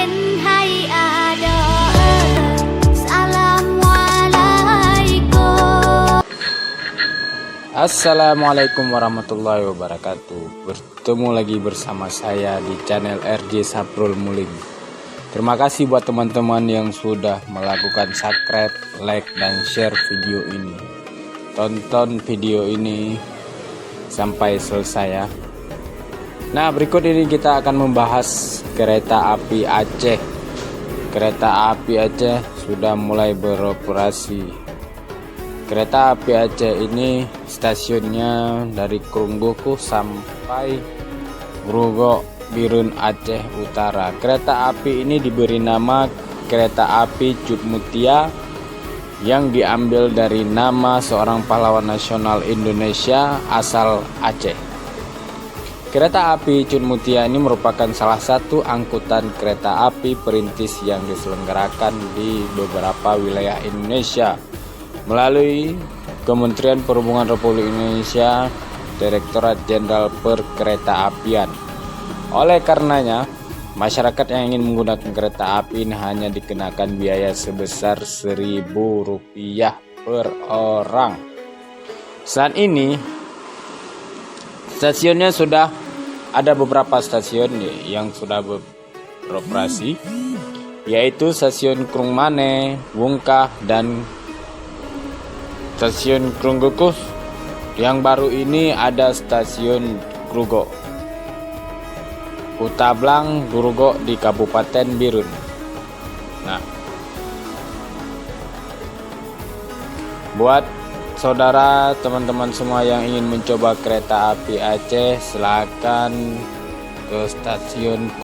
เป็นให้อาดอAssalamualaikum. Assalamualaikum warahmatullahi wabarakatuh. Bertemu lagi bersama saya di channel RJ Saprul Muling. Terima kasih buat teman-teman yang sudah melakukan subscribe, like, dan share video ini. Tonton video ini sampai selesai ya. Nah, berikut ini kita akan membahas kereta api Aceh. Kereta api Aceh sudah mulai beroperasi. Kereta api Aceh ini stasiunnya dari Krunggoku sampai Grogol Birun Aceh Utara. Kereta api ini diberi nama kereta api Cut Mutia yang diambil dari nama seorang pahlawan nasional Indonesia asal Aceh. Kereta api Cut Mutia ini merupakan salah satu angkutan kereta api perintis yang diselenggarakan di beberapa wilayah Indonesia melalui Kementerian Perhubungan Republik Indonesia, Direktorat Jenderal Perkeretaapian. Oleh karenanya, masyarakat yang ingin menggunakan kereta api ini hanya dikenakan biaya sebesar Rp1.000 per orang. Saat ini stasiunnya sudah ada beberapa stasiun yang sudah beroperasi, yaitu stasiun Krungmane, Wungkah, dan stasiun Krunggoku. Yang baru ini ada stasiun Grogol Utablang Grogol di Kabupaten Birun. Nah, buat saudara, teman-teman semua yang ingin mencoba kereta api Aceh, silakan ke stasiun